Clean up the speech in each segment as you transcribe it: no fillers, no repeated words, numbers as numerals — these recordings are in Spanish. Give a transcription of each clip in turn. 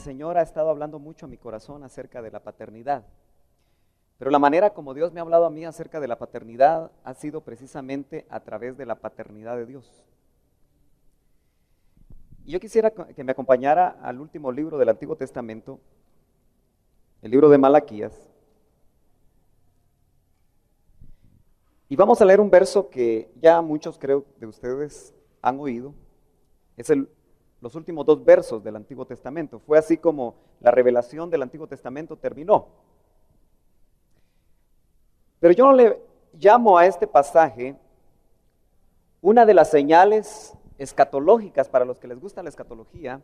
el Señor ha estado hablando mucho a mi corazón acerca de la paternidad. Pero la manera como Dios me ha hablado a mí acerca de la paternidad ha sido precisamente a través de la paternidad de Dios. Y yo quisiera que me acompañara al último libro del Antiguo Testamento, el libro de Malaquías. Y vamos a leer un verso que ya muchos, creo, de ustedes han oído. Es los últimos 2 versos del Antiguo Testamento. Fue así como la revelación del Antiguo Testamento terminó. Pero yo no le llamo a este pasaje una de las señales escatológicas, para los que les gusta la escatología,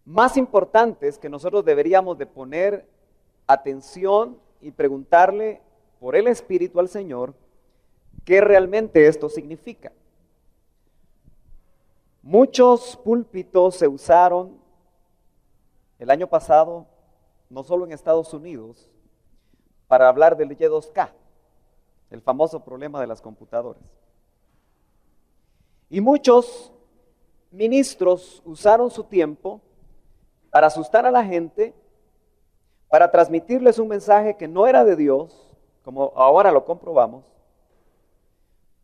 más importantes que nosotros deberíamos de poner atención y preguntarle por el Espíritu al Señor qué realmente esto significa. Muchos púlpitos se usaron el año pasado, no solo en Estados Unidos, para hablar del Y2K, el famoso problema de las computadoras. Y muchos ministros usaron su tiempo para asustar a la gente, para transmitirles un mensaje que no era de Dios, como ahora lo comprobamos,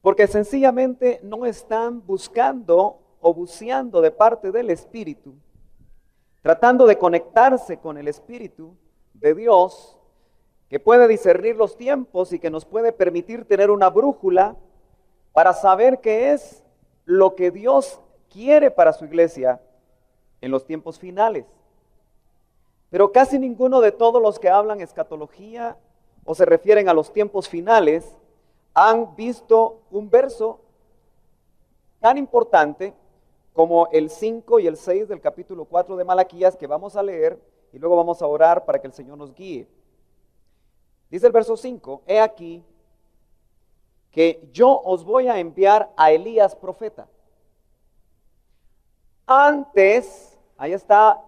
porque sencillamente no están buscando o buceando de parte del Espíritu, tratando de conectarse con el Espíritu de Dios, que puede discernir los tiempos y que nos puede permitir tener una brújula para saber qué es lo que Dios quiere para su iglesia en los tiempos finales. Pero casi ninguno de todos los que hablan escatología o se refieren a los tiempos finales han visto un verso tan importante como el 5 y el 6 del capítulo 4 de Malaquías, que vamos a leer y luego vamos a orar para que el Señor nos guíe. Dice el verso 5, he aquí que yo os voy a enviar a Elías profeta. Antes, ahí está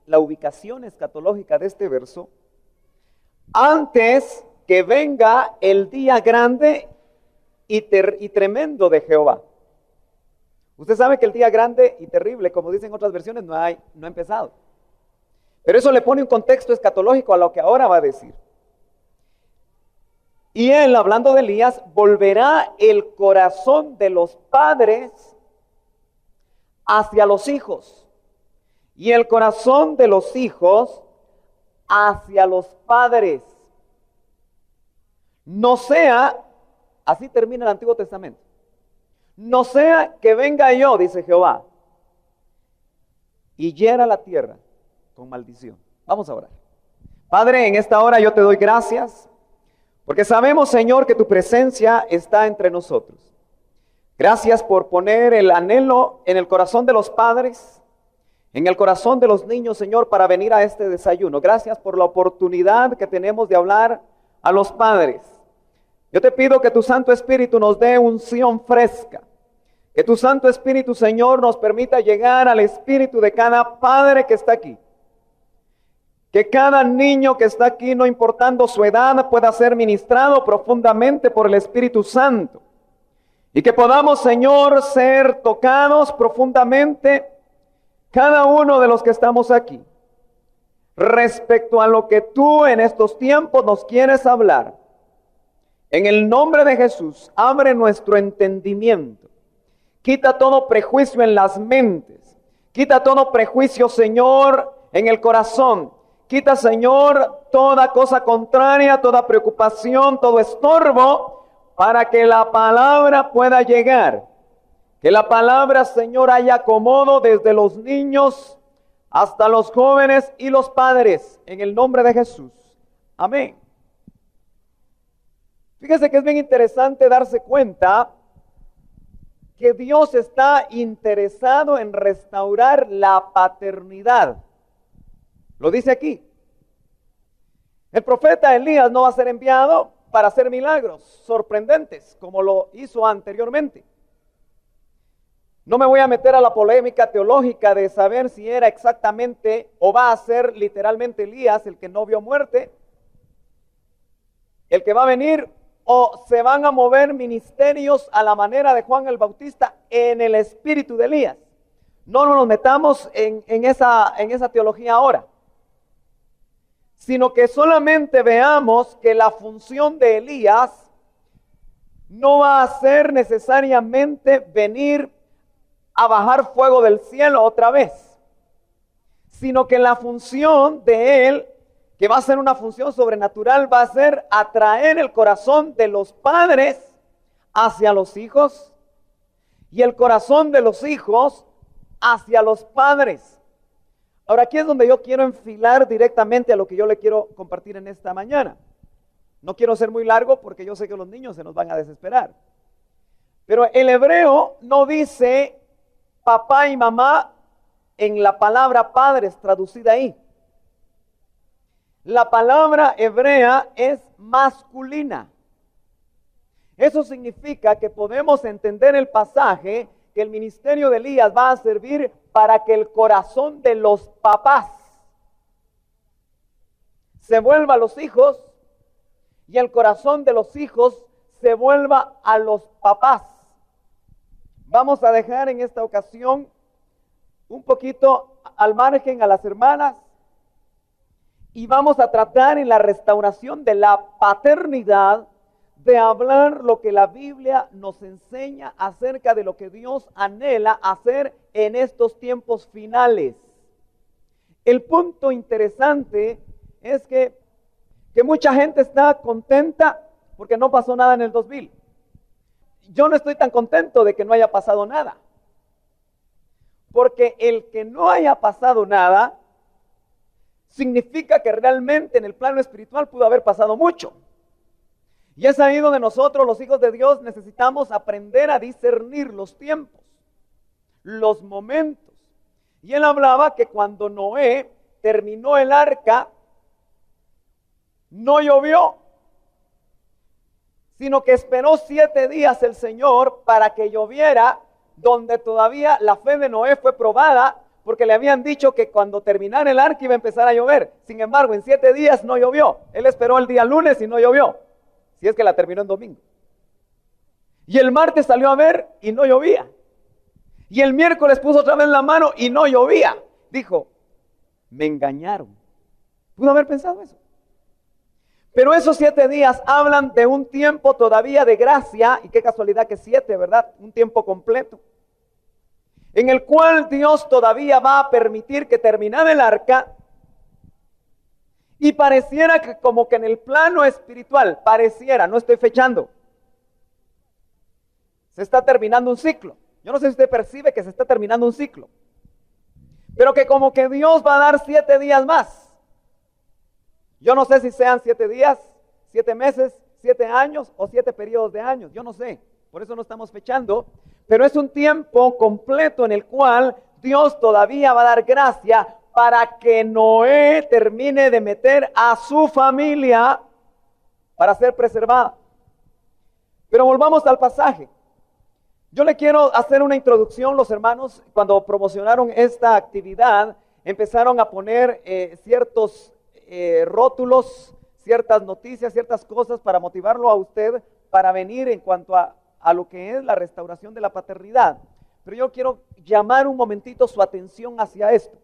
la ubicación escatológica de este verso, antes que venga el día grande y tremendo de Jehová. Usted sabe que el día grande y terrible, como dicen otras versiones, no ha empezado. Pero eso le pone un contexto escatológico a lo que ahora va a decir. Y él, hablando de Elías, volverá el corazón de los padres hacia los hijos, y el corazón de los hijos hacia los padres. No sea, así termina el Antiguo Testamento, no sea que venga yo, dice Jehová, y hiera la tierra con maldición. Vamos a orar. Padre, en esta hora yo te doy gracias, porque sabemos, Señor, que tu presencia está entre nosotros. Gracias por poner el anhelo en el corazón de los padres, en el corazón de los niños, Señor, para venir a este desayuno. Gracias por la oportunidad que tenemos de hablar a los padres. Yo te pido que tu Santo Espíritu nos dé unción fresca. Que tu Santo Espíritu, Señor, nos permita llegar al espíritu de cada padre que está aquí. Que cada niño que está aquí, no importando su edad, pueda ser ministrado profundamente por el Espíritu Santo. Y que podamos, Señor, ser tocados profundamente, cada uno de los que estamos aquí, respecto a lo que tú en estos tiempos nos quieres hablar. En el nombre de Jesús, abre nuestro entendimiento. Quita todo prejuicio en las mentes. Quita todo prejuicio, Señor, en el corazón. Quita, Señor, toda cosa contraria, toda preocupación, todo estorbo, para que la palabra pueda llegar. Que la palabra, Señor, haya acomodo desde los niños hasta los jóvenes y los padres, en el nombre de Jesús. Amén. Fíjese que es bien interesante darse cuenta que Dios está interesado en restaurar la paternidad. Lo dice aquí. El profeta Elías no va a ser enviado para hacer milagros sorprendentes, como lo hizo anteriormente. No me voy a meter a la polémica teológica de saber si era exactamente o va a ser literalmente Elías el que no vio muerte, el que va a venir, o se van a mover ministerios a la manera de Juan el Bautista en el espíritu de Elías. no nos metamos en esa teología ahora, sino que solamente veamos que la función de Elías no va a ser necesariamente venir a bajar fuego del cielo otra vez, sino que la función de él, que va a ser una función sobrenatural, va a ser atraer el corazón de los padres hacia los hijos y el corazón de los hijos hacia los padres. Ahora, aquí es donde yo quiero enfilar directamente a lo que yo le quiero compartir en esta mañana. No quiero ser muy largo porque yo sé que los niños se nos van a desesperar. Pero el hebreo no dice papá y mamá en la palabra padres traducida ahí. La palabra hebrea es masculina. Eso significa que podemos entender el pasaje que el ministerio de Elías va a servir para que el corazón de los papás se vuelva a los hijos y el corazón de los hijos se vuelva a los papás. Vamos a dejar en esta ocasión un poquito al margen a las hermanas y vamos a tratar en la restauración de la paternidad de hablar lo que la Biblia nos enseña acerca de lo que Dios anhela hacer en estos tiempos finales. El punto interesante es que mucha gente está contenta porque no pasó nada en el 2000. Yo no estoy tan contento de que no haya pasado nada. Porque el que no haya pasado nada significa que realmente en el plano espiritual pudo haber pasado mucho. Y es ahí donde nosotros, los hijos de Dios, necesitamos aprender a discernir los tiempos, los momentos. Y él hablaba que cuando Noé terminó el arca, no llovió, sino que esperó 7 días el Señor para que lloviera, donde todavía la fe de Noé fue probada, porque le habían dicho que cuando terminara el arca iba a empezar a llover. Sin embargo, en 7 días no llovió. Él esperó el día lunes y no llovió, si es que la terminó en domingo. Y el martes salió a ver y no llovía. Y el miércoles puso otra vez la mano y no llovía. Dijo, me engañaron. ¿Pudo haber pensado eso? Pero esos 7 días hablan de un tiempo todavía de gracia, y qué casualidad que 7, ¿verdad? Un tiempo completo, en el cual Dios todavía va a permitir que terminara el arca, y pareciera que como que en el plano espiritual, pareciera, no estoy fechando, se está terminando un ciclo. Yo no sé si usted percibe que se está terminando un ciclo, pero que como que Dios va a dar 7 días más. Yo no sé si sean 7 días, 7 meses, 7 años o 7 periodos de años. Yo no sé, por eso no estamos fechando. Pero es un tiempo completo en el cual Dios todavía va a dar gracia para que Noé termine de meter a su familia para ser preservada. Pero volvamos al pasaje. Yo le quiero hacer una introducción. Los hermanos, cuando promocionaron esta actividad, empezaron a poner ciertos rótulos, ciertas noticias, ciertas cosas para motivarlo a usted para venir en cuanto a lo que es la restauración de la paternidad. Pero yo quiero llamar un momentito su atención hacia esto.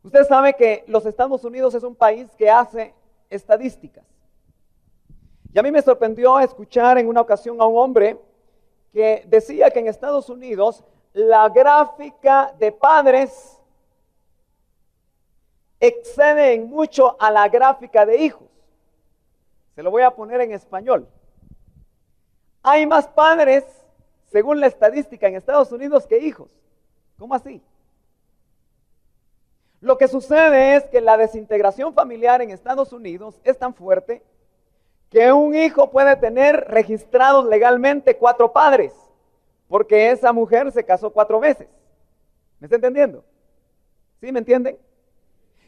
Usted sabe que los Estados Unidos es un país que hace estadísticas. Y a mí me sorprendió escuchar en una ocasión a un hombre que decía que en Estados Unidos la gráfica de padres excede en mucho a la gráfica de hijos. Se lo voy a poner en español. Hay más padres, según la estadística en Estados Unidos, que hijos. ¿Cómo así? Lo que sucede es que la desintegración familiar en Estados Unidos es tan fuerte que un hijo puede tener registrados legalmente 4 padres, porque esa mujer se casó 4 veces. ¿Me está entendiendo? ¿Sí me entienden?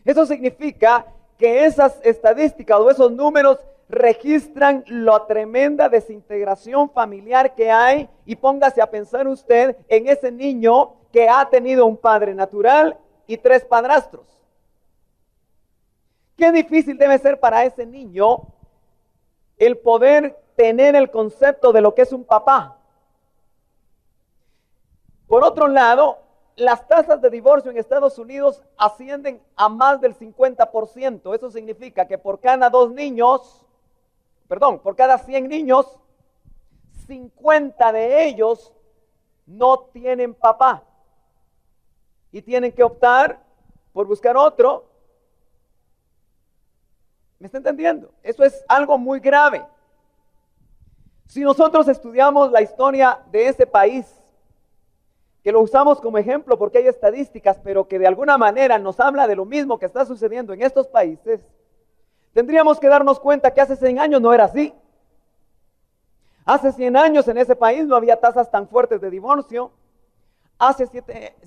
Eso significa que esas estadísticas o esos números registran la tremenda desintegración familiar que hay, y póngase a pensar usted en ese niño que ha tenido un padre natural y 3 padrastros. Qué difícil debe ser para ese niño el poder tener el concepto de lo que es un papá. Por otro lado, las tasas de divorcio en Estados Unidos ascienden a más del 50%. Eso significa que por cada 100 niños, 50 de ellos no tienen papá y tienen que optar por buscar otro. ¿Me está entendiendo? Eso es algo muy grave. Si nosotros estudiamos la historia de ese país, que lo usamos como ejemplo porque hay estadísticas, pero que de alguna manera nos habla de lo mismo que está sucediendo en estos países, tendríamos que darnos cuenta que hace 100 años no era así. Hace 100 años en ese país no había tasas tan fuertes de divorcio. Hace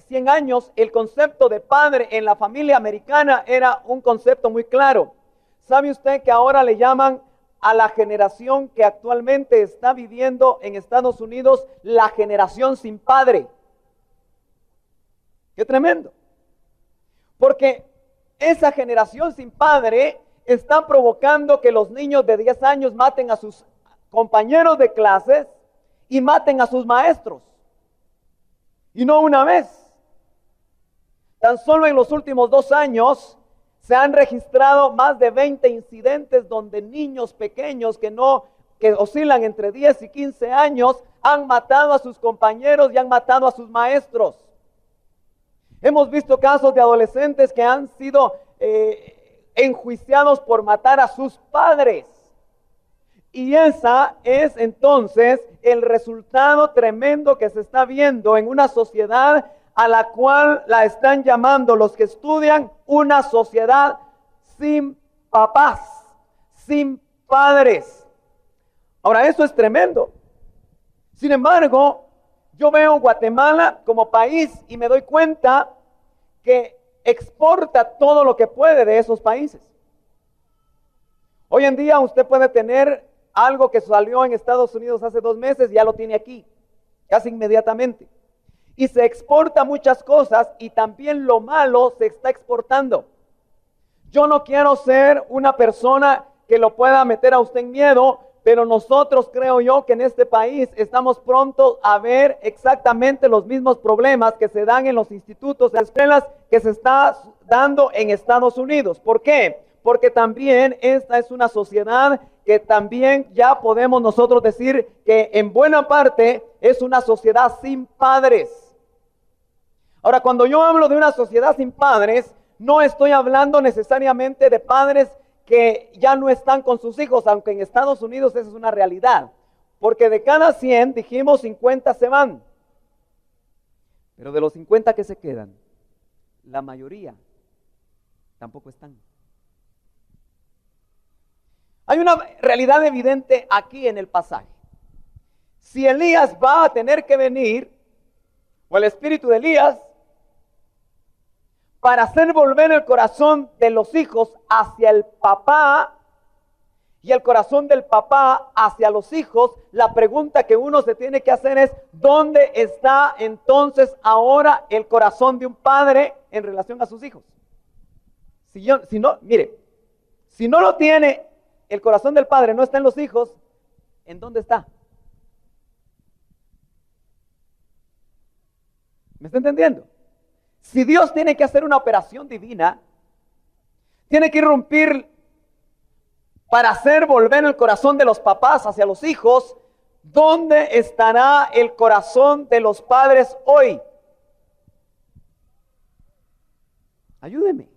100 años el concepto de padre en la familia americana era un concepto muy claro. ¿Sabe usted que ahora le llaman a la generación que actualmente está viviendo en Estados Unidos la generación sin padre? ¡Qué tremendo! Porque esa generación sin padre está provocando que los niños de 10 años maten a sus compañeros de clases y maten a sus maestros. Y no una vez. Tan solo en los últimos 2 años se han registrado más de 20 incidentes donde niños pequeños que oscilan entre 10 y 15 años han matado a sus compañeros y han matado a sus maestros. Hemos visto casos de adolescentes que han sido enjuiciados por matar a sus padres. Y esa es entonces el resultado tremendo que se está viendo en una sociedad a la cual la están llamando los que estudian una sociedad sin papás, sin padres. Ahora, eso es tremendo. Sin embargo, yo veo Guatemala como país y me doy cuenta que exporta todo lo que puede de esos países. Hoy en día usted puede tener algo que salió en Estados Unidos hace 2 meses y ya lo tiene aquí, casi inmediatamente. Y se exporta muchas cosas y también lo malo se está exportando. Yo no quiero ser una persona que lo pueda meter a usted en miedo, pero nosotros creo yo que en este país estamos prontos a ver exactamente los mismos problemas que se dan en los institutos, en las escuelas que se está dando en Estados Unidos. ¿Por qué? Porque también esta es una sociedad que también ya podemos nosotros decir que en buena parte es una sociedad sin padres. Ahora, cuando yo hablo de una sociedad sin padres, no estoy hablando necesariamente de padres que ya no están con sus hijos, aunque en Estados Unidos esa es una realidad. Porque de cada 100, dijimos, 50 se van. Pero de los 50 que se quedan, la mayoría tampoco están. Hay una realidad evidente aquí en el pasaje. Si Elías va a tener que venir, o el espíritu de Elías, para hacer volver el corazón de los hijos hacia el papá y el corazón del papá hacia los hijos, la pregunta que uno se tiene que hacer es: ¿dónde está entonces ahora el corazón de un padre en relación a sus hijos? Si no lo tiene, el corazón del padre no está en los hijos, ¿en dónde está? ¿Me está entendiendo? Si Dios tiene que hacer una operación divina, tiene que irrumpir para hacer volver el corazón de los papás hacia los hijos, ¿dónde estará el corazón de los padres hoy? Ayúdeme.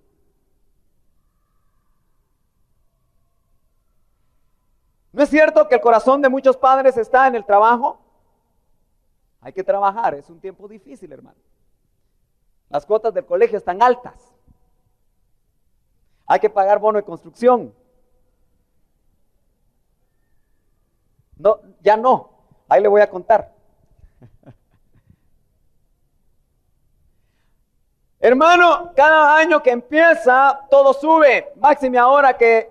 ¿No es cierto que el corazón de muchos padres está en el trabajo? Hay que trabajar, es un tiempo difícil, hermano. Las cuotas del colegio están altas. Hay que pagar bono de construcción. No, ya no. Ahí le voy a contar. Hermano, cada año que empieza, todo sube. Máxime ahora que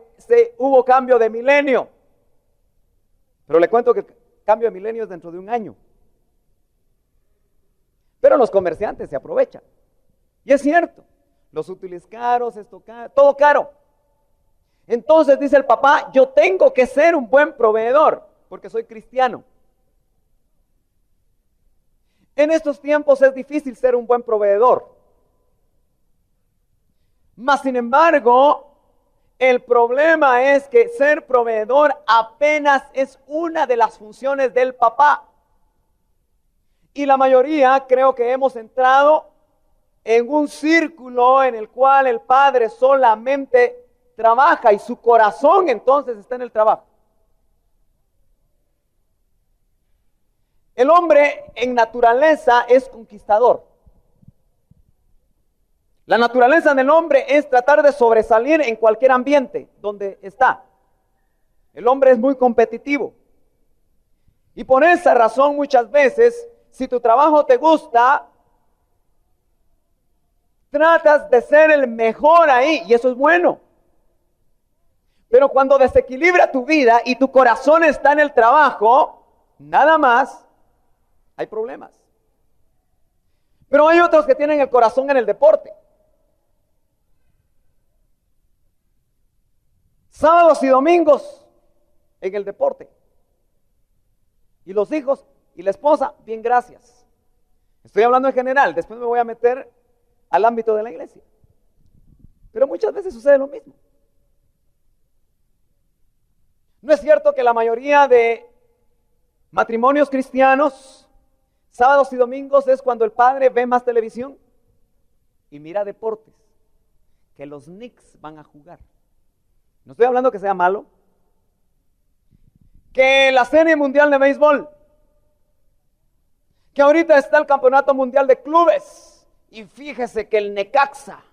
hubo cambio de milenio. Pero le cuento que el cambio de milenio es dentro de 1 año. Pero los comerciantes se aprovechan. Y es cierto, los útiles caros, esto caro, todo caro. Entonces dice el papá: yo tengo que ser un buen proveedor porque soy cristiano. En estos tiempos es difícil ser un buen proveedor. Mas, sin embargo, el problema es que ser proveedor apenas es una de las funciones del papá. Y la mayoría creo que hemos entrado en un círculo en el cual el padre solamente trabaja y su corazón entonces está en el trabajo. El hombre en naturaleza es conquistador. La naturaleza del hombre es tratar de sobresalir en cualquier ambiente donde está. El hombre es muy competitivo. Y por esa razón muchas veces, si tu trabajo te gusta, tratas de ser el mejor ahí y eso es bueno. Pero cuando desequilibra tu vida y tu corazón está en el trabajo, nada más, hay problemas. Pero hay otros que tienen el corazón en el deporte. Sábados y domingos en el deporte. Y los hijos y la esposa, bien, gracias. Estoy hablando en general, después me voy a meter al ámbito de la iglesia. Pero muchas veces sucede lo mismo. ¿No es cierto que la mayoría de matrimonios cristianos, sábados y domingos es cuando el padre ve más televisión y mira deportes? Que los Knicks van a jugar. No estoy hablando que sea malo. Que la Serie Mundial de Béisbol. Que ahorita está el Campeonato Mundial de Clubes. Y fíjese que el Necaxa.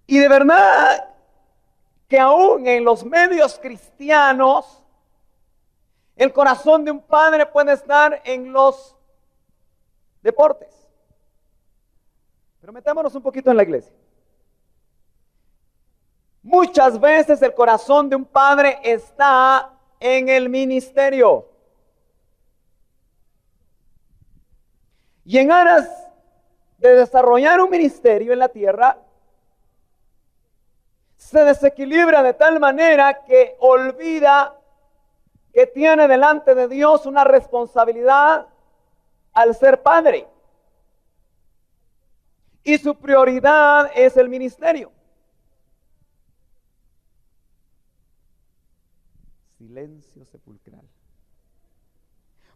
Y de verdad que aún en los medios cristianos, el corazón de un padre puede estar en los deportes. Pero metámonos un poquito en la iglesia. Muchas veces el corazón de un padre está en el ministerio. Y en aras de desarrollar un ministerio en la tierra, se desequilibra de tal manera que olvida que tiene delante de Dios una responsabilidad al ser padre. Y su prioridad es el ministerio. Silencio sepulcral.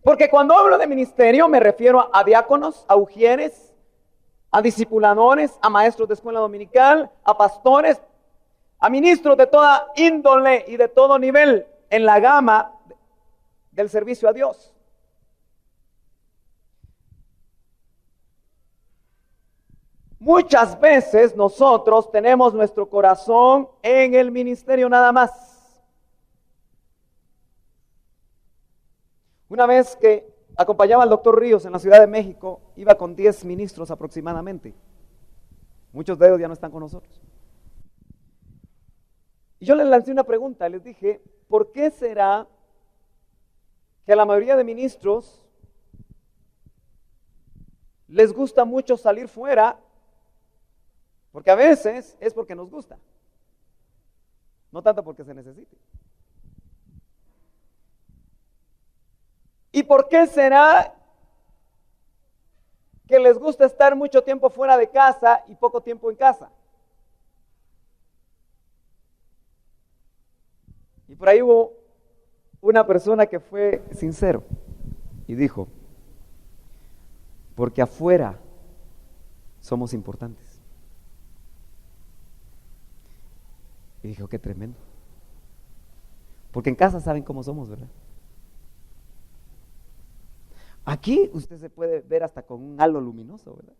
Porque cuando hablo de ministerio me refiero a diáconos, a ujieres, a discipuladores, a maestros de escuela dominical, a pastores, a ministros de toda índole y de todo nivel en la gama del servicio a Dios. Muchas veces nosotros tenemos nuestro corazón en el ministerio nada más. Una vez que acompañaba al doctor Ríos en la Ciudad de México, iba con 10 ministros aproximadamente. Muchos de ellos ya no están con nosotros. Y yo les lancé una pregunta, les dije, ¿por qué será que a la mayoría de ministros les gusta mucho salir fuera? Porque a veces es porque nos gusta, no tanto porque se necesite. ¿Y por qué será que les gusta estar mucho tiempo fuera de casa y poco tiempo en casa? Y por ahí hubo una persona que fue sincero y dijo, porque afuera somos importantes. Y dijo, qué tremendo. Porque en casa saben cómo somos, ¿verdad? Aquí usted se puede ver hasta con un halo luminoso, ¿verdad?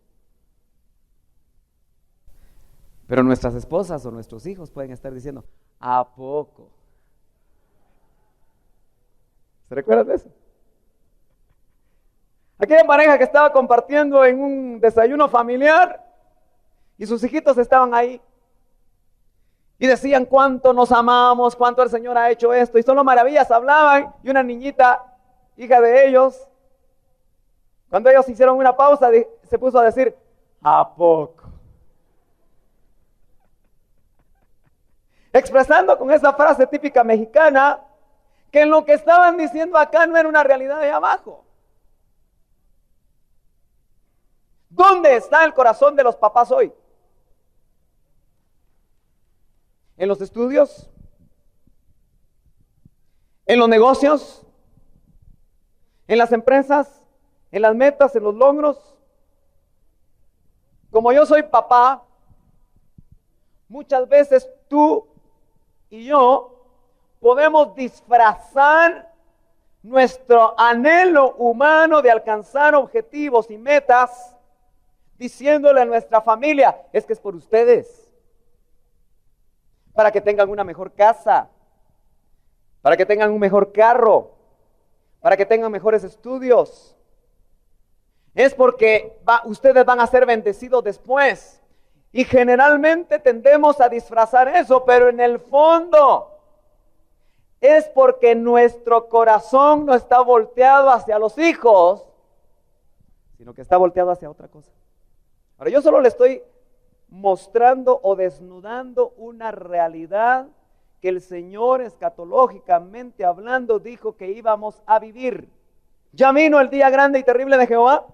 Pero nuestras esposas o nuestros hijos pueden estar diciendo, ¿a poco? ¿Se recuerdan de eso? Aquella pareja que estaba compartiendo en un desayuno familiar y sus hijitos estaban ahí y decían cuánto nos amamos, cuánto el Señor ha hecho esto y solo maravillas hablaban y una niñita, hija de ellos, cuando ellos hicieron una pausa, se puso a decir, ¿a poco? Expresando con esa frase típica mexicana, que lo que estaban diciendo acá no era una realidad de abajo. ¿Dónde está el corazón de los papás hoy? ¿En los estudios? ¿En los negocios? ¿En las empresas? ¿En las metas? ¿En los logros? Como yo soy papá, muchas veces tú y yo podemos disfrazar nuestro anhelo humano de alcanzar objetivos y metas diciéndole a nuestra familia, es que es por ustedes, para que tengan una mejor casa, para que tengan un mejor carro, para que tengan mejores estudios. Es porque ustedes van a ser bendecidos después. Y generalmente tendemos a disfrazar eso, pero en el fondo es porque nuestro corazón no está volteado hacia los hijos, sino que está volteado hacia otra cosa. Ahora, yo solo le estoy mostrando o desnudando una realidad que el Señor escatológicamente hablando dijo que íbamos a vivir. ¿Ya vino el día grande y terrible de Jehová?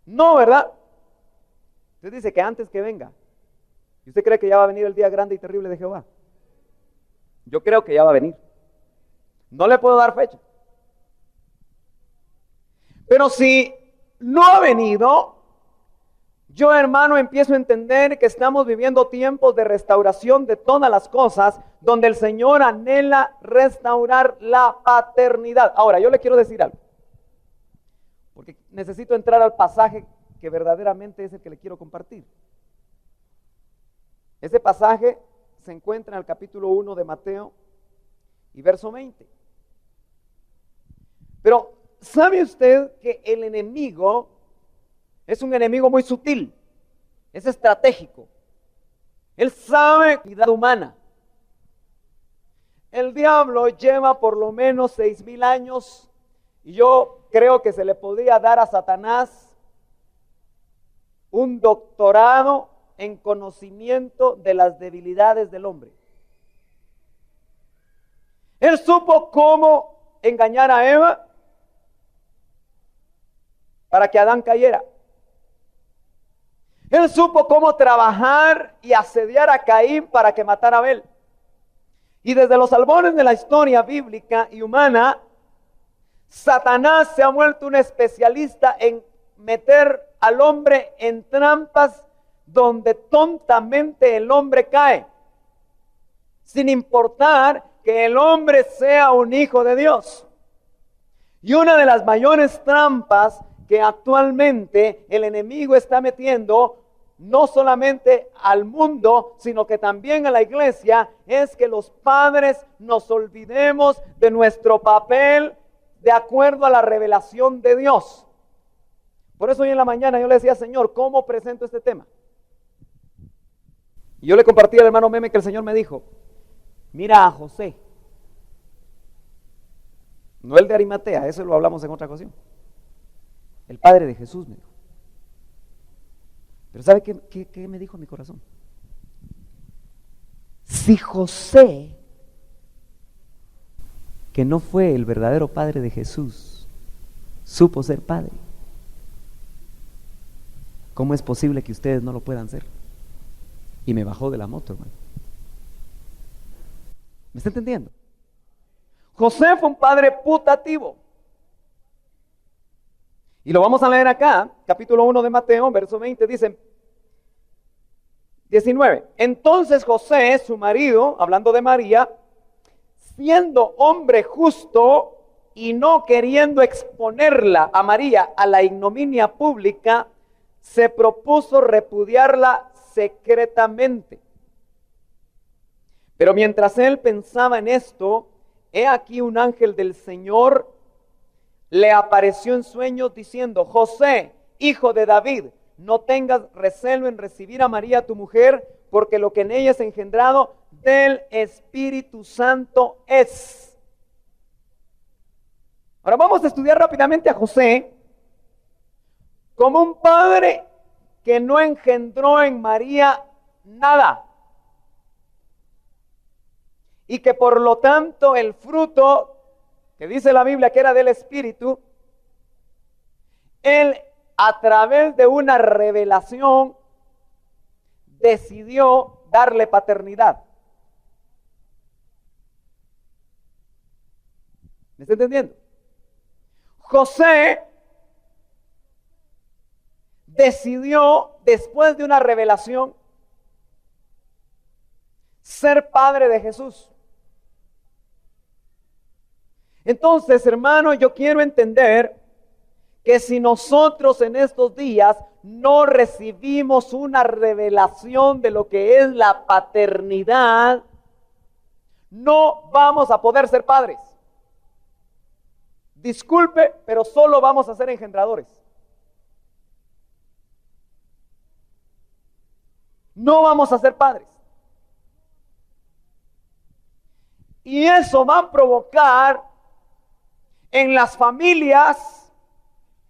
No, ¿verdad? Usted dice que antes que venga. ¿Y usted cree que ya va a venir el día grande y terrible de Jehová? Yo creo que ya va a venir. No le puedo dar fecha. Pero si no ha venido, yo, hermano, empiezo a entender que estamos viviendo tiempos de restauración de todas las cosas, donde el Señor anhela restaurar la paternidad. Ahora, yo le quiero decir algo, porque necesito entrar al pasaje que verdaderamente es el que le quiero compartir. Ese pasaje se encuentra en el capítulo 1 de Mateo y verso 20. Pero, ¿sabe usted que el enemigo es un enemigo muy sutil? Es estratégico. Él sabe la vida humana. El diablo lleva por lo menos 6,000 años y yo creo que se le podría dar a Satanás un doctorado en conocimiento de las debilidades del hombre. Él supo cómo engañar a Eva para que Adán cayera. Él supo cómo trabajar y asediar a Caín para que matara a Abel. Y desde los albores de la historia bíblica y humana, Satanás se ha vuelto un especialista en meter al hombre en trampas donde tontamente el hombre cae, sin importar que el hombre sea un hijo de Dios. Y una de las mayores trampas que actualmente el enemigo está metiendo, no solamente al mundo, sino que también a la iglesia, es que los padres nos olvidemos de nuestro papel de acuerdo a la revelación de Dios. Por eso hoy en la mañana yo le decía, Señor, ¿cómo presento este tema? Y yo le compartí al hermano Meme que el Señor me dijo, mira a José, no el de Arimatea, eso lo hablamos en otra ocasión, el padre de Jesús, me dijo. Pero ¿sabe qué me dijo mi corazón? Si José, que no fue el verdadero padre de Jesús, supo ser padre, ¿cómo es posible que ustedes no lo puedan ser? Y me bajó de la moto, hermano. ¿Me está entendiendo? José fue un padre putativo. Y lo vamos a leer acá, capítulo 1 de Mateo, verso 20, dice 19. Entonces José, su marido, hablando de María, siendo hombre justo y no queriendo exponerla a María a la ignominia pública, se propuso repudiarla secretamente. Pero mientras él pensaba en esto, he aquí un ángel del Señor le apareció en sueños diciendo, José, hijo de David, no tengas recelo en recibir a María tu mujer, porque lo que en ella es engendrado del Espíritu Santo es. Ahora vamos a estudiar rápidamente a José como un padre que no engendró en María nada. Y que por lo tanto el fruto, que dice la Biblia que era del Espíritu, él a través de una revelación, decidió darle paternidad. ¿Me está entendiendo? José decidió, después de una revelación, ser padre de Jesús. Entonces, hermano, yo quiero entender que si nosotros en estos días no recibimos una revelación de lo que es la paternidad, no vamos a poder ser padres. Disculpe, pero solo vamos a ser engendradores. No vamos a ser padres. Y eso va a provocar en las familias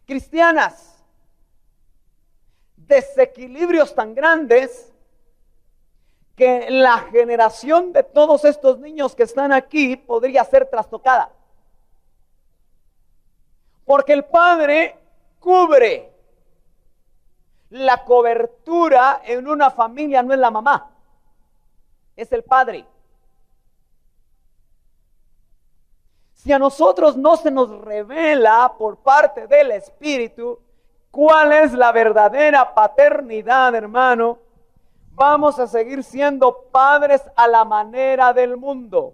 cristianas desequilibrios tan grandes que la generación de todos estos niños que están aquí podría ser trastocada. Porque el padre cubre. La cobertura en una familia no es la mamá, es el padre. Si a nosotros no se nos revela por parte del Espíritu cuál es la verdadera paternidad, hermano, vamos a seguir siendo padres a la manera del mundo.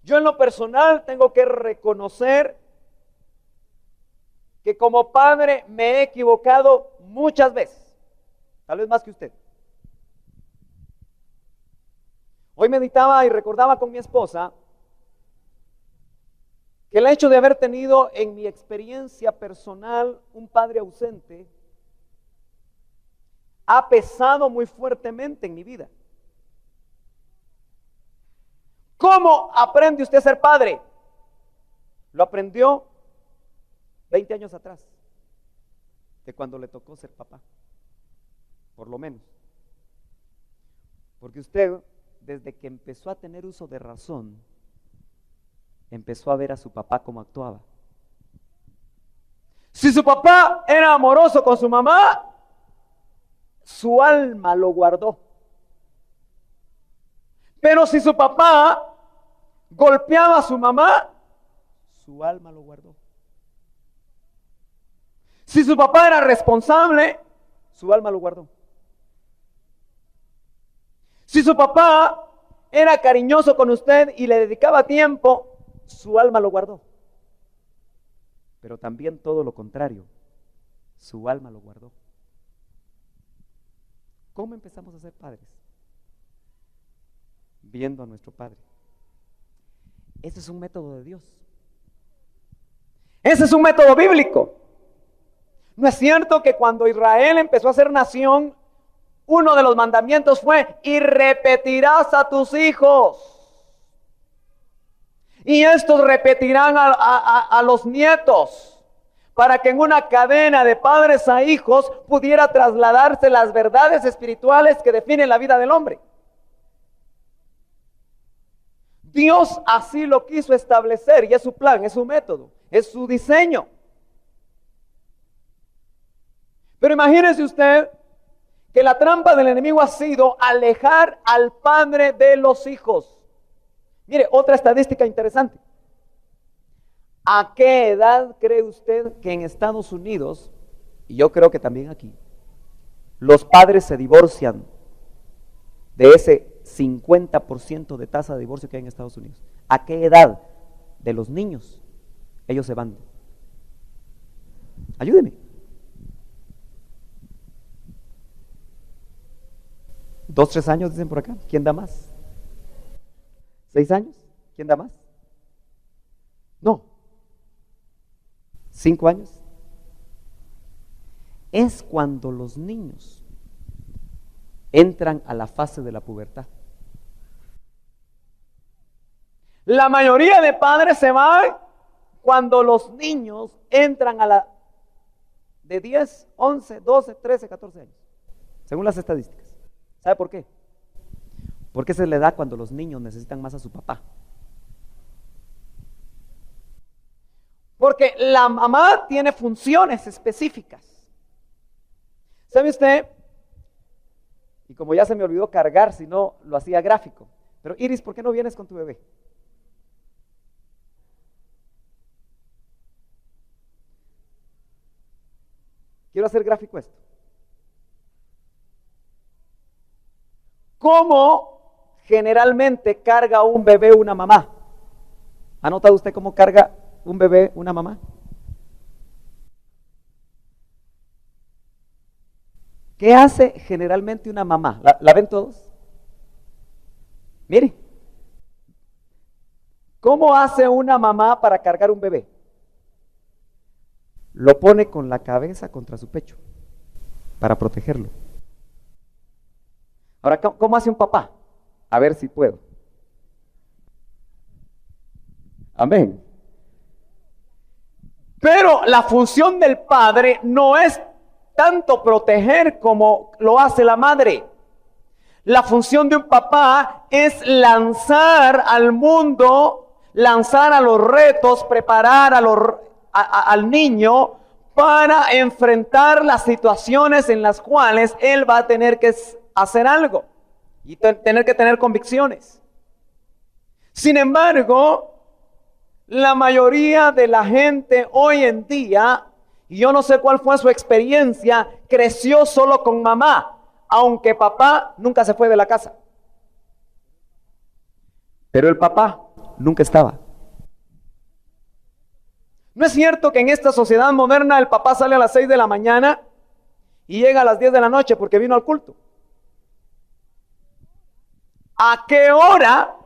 Yo en lo personal tengo que reconocer que como padre me he equivocado muchas veces, tal vez más que usted. Hoy meditaba y recordaba con mi esposa que el hecho de haber tenido en mi experiencia personal un padre ausente ha pesado muy fuertemente en mi vida. ¿Cómo aprende usted a ser padre? Lo aprendió 20 años atrás, de cuando le tocó ser papá, por lo menos. Porque usted, desde que empezó a tener uso de razón, empezó a ver a su papá cómo actuaba. Si su papá era amoroso con su mamá, su alma lo guardó. Pero si su papá golpeaba a su mamá, su alma lo guardó. Si su papá era responsable, su alma lo guardó. Si su papá era cariñoso con usted y le dedicaba tiempo, su alma lo guardó. Pero también todo lo contrario, su alma lo guardó. ¿Cómo empezamos a ser padres? Viendo a nuestro Padre. Ese es un método de Dios. Ese es un método bíblico. ¿No es cierto que cuando Israel empezó a ser nación, uno de los mandamientos fue: y repetirás a tus hijos, y estos repetirán a los nietos, para que en una cadena de padres a hijos pudiera trasladarse las verdades espirituales que definen la vida del hombre? Dios así lo quiso establecer, y es su plan, es su método, es su diseño. Pero imagínese usted que la trampa del enemigo ha sido alejar al padre de los hijos. Mire, otra estadística interesante. ¿A qué edad cree usted que en Estados Unidos, y yo creo que también aquí, los padres se divorcian de ese 50% de tasa de divorcio que hay en Estados Unidos? ¿A qué edad de los niños ellos se van? Ayúdeme. 2, 3 años dicen por acá. ¿Quién da más? 6 años. ¿Quién da más? No. 5 años. Es cuando los niños entran a la fase de la pubertad. La mayoría de padres se van cuando los niños entran a la de 10, 11, 12, 13, 14 años, según las estadísticas. ¿Sabe por qué? Porque esa es la edad cuando los niños necesitan más a su papá. Porque la mamá tiene funciones específicas. ¿Sabe usted? Y como ya se me olvidó cargar, si no lo hacía gráfico. Pero Iris, ¿por qué no vienes con tu bebé? Quiero hacer gráfico esto. ¿Cómo generalmente carga un bebé una mamá? ¿Ha notado usted cómo carga un bebé una mamá? ¿Qué hace generalmente una mamá? ¿La ven todos? Mire, ¿cómo hace una mamá para cargar un bebé? Lo pone con la cabeza contra su pecho para protegerlo. Ahora, ¿cómo hace un papá? A ver si puedo. Amén. Pero la función del padre no es tanto proteger como lo hace la madre. La función de un papá es lanzar al mundo, lanzar a los retos, preparar al niño para enfrentar las situaciones en las cuales él va a tener que hacer algo y tener que tener convicciones. Sin embargo, la mayoría de la gente hoy en día, y yo no sé cuál fue su experiencia, creció solo con mamá, aunque papá nunca se fue de la casa. Pero el papá nunca estaba. ¿No es cierto que en esta sociedad moderna el papá sale a las 6 de la mañana y llega a las 10 de la noche porque vino al culto? ¿A qué hora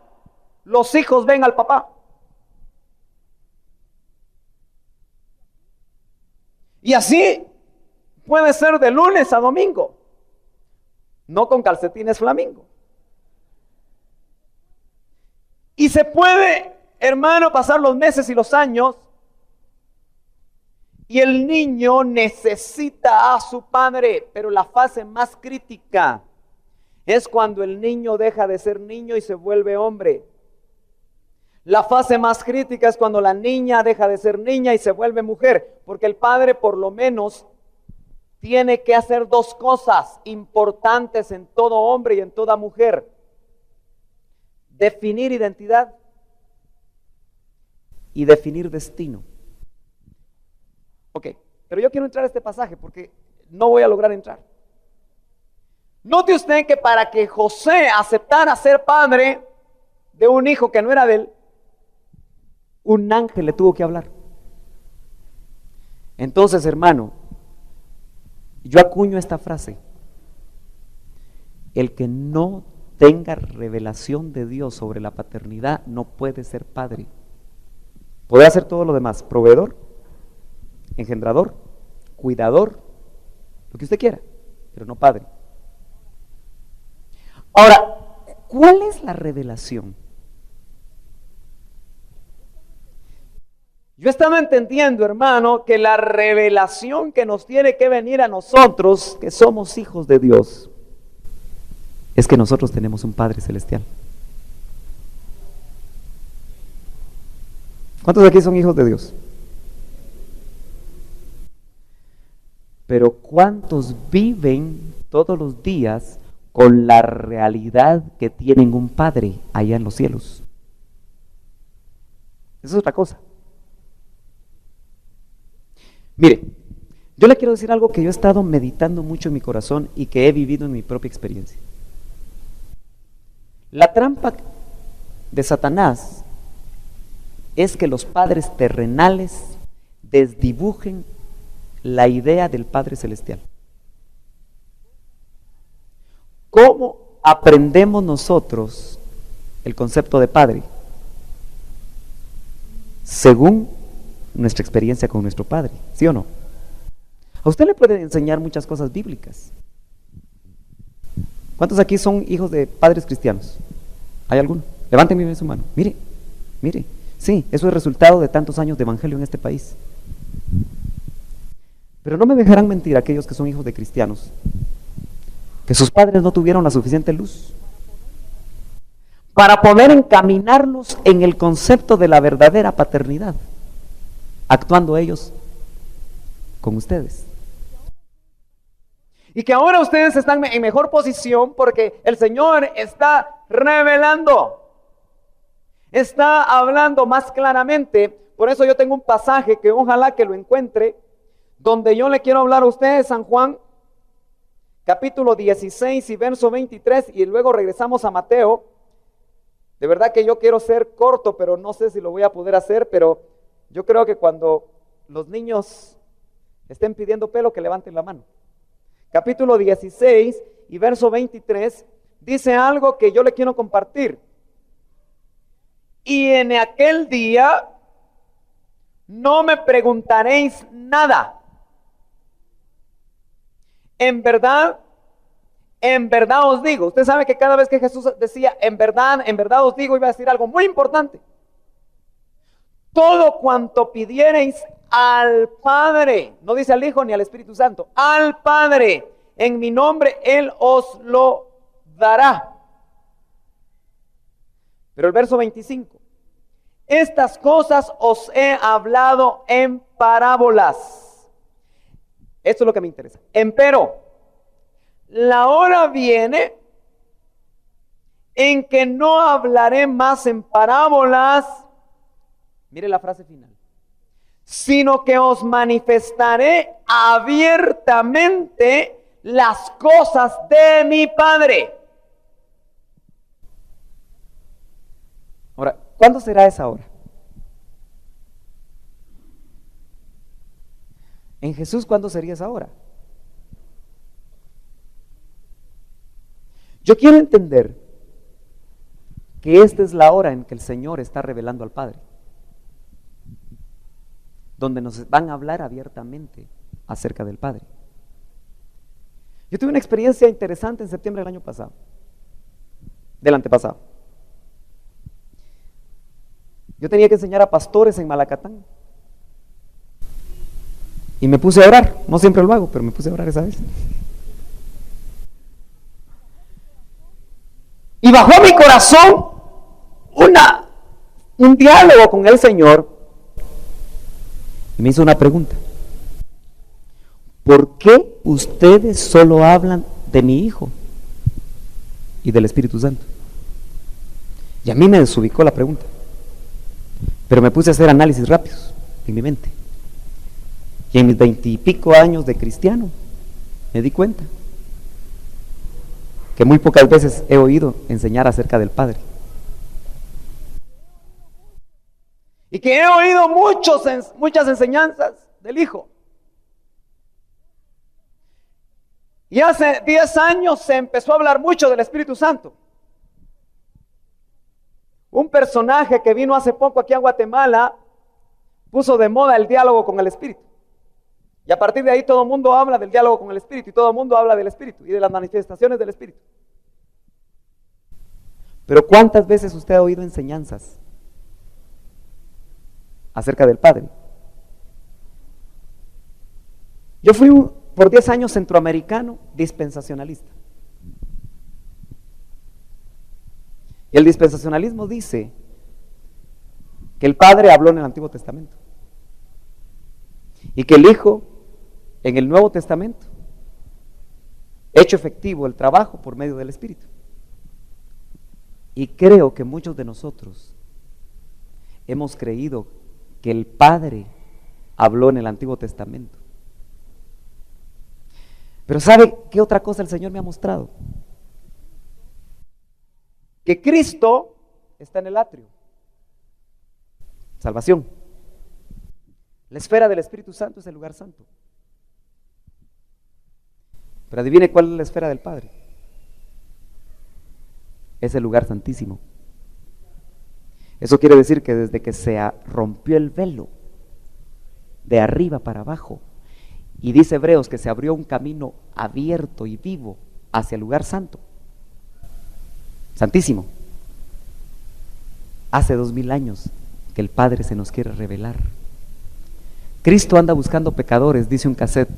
los hijos ven al papá? Y así puede ser de lunes a domingo, no con calcetines flamingo. Y se puede, hermano, pasar los meses y los años y el niño necesita a su padre, pero la fase más crítica es cuando el niño deja de ser niño y se vuelve hombre. La fase más crítica es cuando la niña deja de ser niña y se vuelve mujer, porque el padre por lo menos tiene que hacer dos cosas importantes en todo hombre y en toda mujer: definir identidad y definir destino. Ok, pero yo quiero entrar a este pasaje porque no voy a lograr entrar. Note usted que para que José aceptara ser padre de un hijo que no era de él, un ángel le tuvo que hablar. Entonces, hermano, yo acuño esta frase: el que no tenga revelación de Dios sobre la paternidad no puede ser padre. Puede hacer todo lo demás: proveedor, engendrador, cuidador, lo que usted quiera, pero no padre. Ahora, ¿cuál es la revelación? Yo estaba entendiendo, hermano, que la revelación que nos tiene que venir a nosotros, que somos hijos de Dios, es que nosotros tenemos un Padre Celestial. ¿Cuántos de aquí son hijos de Dios? Pero ¿cuántos viven todos los días con la realidad que tienen un Padre allá en los cielos? Esa es otra cosa. Mire, yo le quiero decir algo que yo he estado meditando mucho en mi corazón y que he vivido en mi propia experiencia. La trampa de Satanás es que los padres terrenales desdibujen la idea del Padre Celestial. ¿Cómo aprendemos nosotros el concepto de Padre? Según nuestra experiencia con nuestro Padre, ¿sí o no? A usted le puede enseñar muchas cosas bíblicas. ¿Cuántos aquí son hijos de padres cristianos? ¿Hay alguno? Levanten su mano. Mire, mire. Sí, eso es resultado de tantos años de evangelio en este país. Pero no me dejarán mentir aquellos que son hijos de cristianos, que sus padres no tuvieron la suficiente luz para poder encaminarlos en el concepto de la verdadera paternidad. actuando ellos con ustedes. Y que ahora ustedes están en mejor posición porque el Señor está revelando, está hablando más claramente. Por eso yo tengo un pasaje que ojalá que lo encuentre, donde yo le quiero hablar a ustedes, San Juan, capítulo 16 y verso 23, y luego regresamos a Mateo. De verdad que yo quiero ser corto, pero no sé si lo voy a poder hacer, pero yo creo que cuando los niños estén pidiendo pelo, que levanten la mano. Capítulo 16 y verso 23, dice algo que yo le quiero compartir. Y en aquel día no me preguntaréis nada. En verdad os digo. Usted sabe que cada vez que Jesús decía en verdad os digo, iba a decir algo muy importante. Todo cuanto pidiereis al Padre, no dice al Hijo ni al Espíritu Santo, al Padre, en mi nombre, Él os lo dará. Pero el verso 25, estas cosas os he hablado en parábolas. Esto es lo que me interesa. Empero, la hora viene en que no hablaré más en parábolas. Mire la frase final. Sino que os manifestaré abiertamente las cosas de mi Padre. Ahora, ¿cuándo será esa hora? En Jesús, ¿cuándo sería esa hora? Yo quiero entender que esta es la hora en que el Señor está revelando al Padre, donde nos van a hablar abiertamente acerca del Padre. Yo tuve una experiencia interesante en septiembre del año pasado, del antepasado. Yo tenía que enseñar a pastores en Malacatán. Y me puse a orar, no siempre lo hago, pero me puse a orar esa vez. Y bajó a mi corazón un diálogo con el Señor. Y me hizo una pregunta. ¿Por qué ustedes solo hablan de mi Hijo y del Espíritu Santo? Y a mí me desubicó la pregunta. Pero me puse a hacer análisis rápidos en mi mente. Y en mis 20 y pico años de cristiano, me di cuenta que muy pocas veces he oído enseñar acerca del Padre. Y que he oído muchas enseñanzas del Hijo. Y hace 10 años se empezó a hablar mucho del Espíritu Santo. Un personaje que vino hace poco aquí a Guatemala puso de moda el diálogo con el Espíritu. Y a partir de ahí todo el mundo habla del diálogo con el Espíritu y todo el mundo habla del Espíritu y de las manifestaciones del Espíritu. Pero ¿cuántas veces usted ha oído enseñanzas acerca del Padre? Yo fui por 10 años centroamericano dispensacionalista. Y el dispensacionalismo dice que el Padre habló en el Antiguo Testamento y que el Hijo en el Nuevo Testamento hecho efectivo el trabajo por medio del Espíritu. Y creo que muchos de nosotros hemos creído que el Padre habló en el Antiguo Testamento. Pero ¿sabe qué otra cosa el Señor me ha mostrado? Que Cristo está en el atrio. Salvación. La esfera del Espíritu Santo es el lugar santo. Pero adivine cuál es la esfera del Padre. Es el lugar santísimo. Eso quiere decir que desde que se rompió el velo de arriba para abajo, y dice Hebreos que se abrió un camino abierto y vivo hacia el lugar santo, santísimo, hace 2000 años que el Padre se nos quiere revelar. Cristo anda buscando pecadores, dice un cassette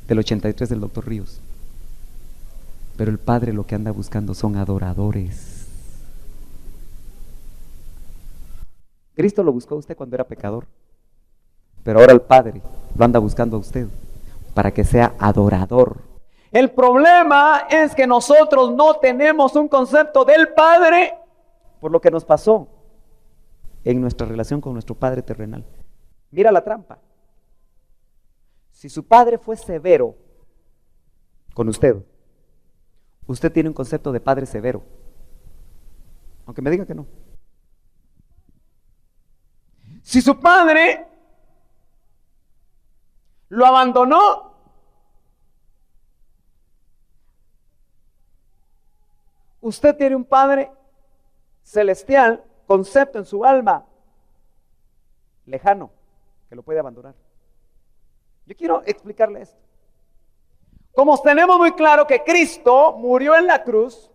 del 83 del Dr. Ríos. Pero el Padre lo que anda buscando son adoradores. Cristo lo buscó a usted cuando era pecador. Pero ahora el Padre lo anda buscando a usted para que sea adorador. El problema es que nosotros no tenemos un concepto del Padre por lo que nos pasó en nuestra relación con nuestro Padre terrenal. Mira la trampa. Si su Padre fue severo con usted, usted tiene un concepto de Padre severo, aunque me diga que no. Si su Padre lo abandonó, usted tiene un Padre celestial, concepto en su alma, lejano, que lo puede abandonar. Yo quiero explicarle esto. Como tenemos muy claro que Cristo murió en la cruz,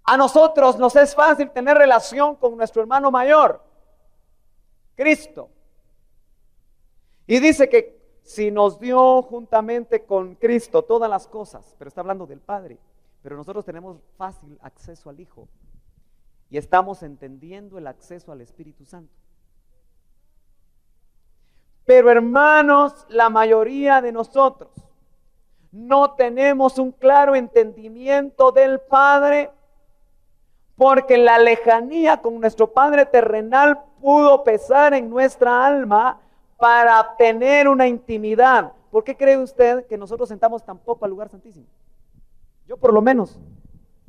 a nosotros nos es fácil tener relación con nuestro hermano mayor, Cristo. Y dice que si nos dio juntamente con Cristo todas las cosas, pero está hablando del Padre, pero nosotros tenemos fácil acceso al Hijo y estamos entendiendo el acceso al Espíritu Santo. Pero hermanos, la mayoría de nosotros no tenemos un claro entendimiento del Padre, porque la lejanía con nuestro Padre terrenal pudo pesar en nuestra alma para tener una intimidad. ¿Por qué cree usted que nosotros entramos tan poco al lugar santísimo? Yo por lo menos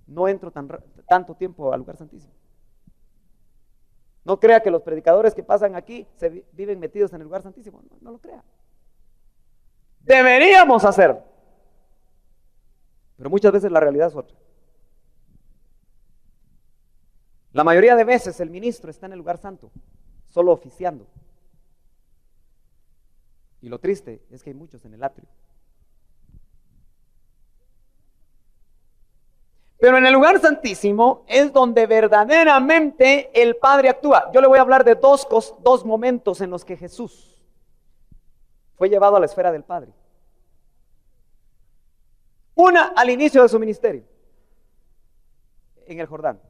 no entro tanto tiempo al lugar santísimo. No crea que los predicadores que pasan aquí se viven metidos en el lugar santísimo. No lo crea. Deberíamos hacerlo. Pero muchas veces la realidad es otra. La mayoría de veces el ministro está en el lugar santo, solo oficiando. Y lo triste es que hay muchos en el atrio. Pero en el lugar santísimo es donde verdaderamente el Padre actúa. Yo le voy a hablar de dos momentos en los que Jesús fue llevado a la esfera del Padre. Una al inicio de su ministerio, en el Jordán,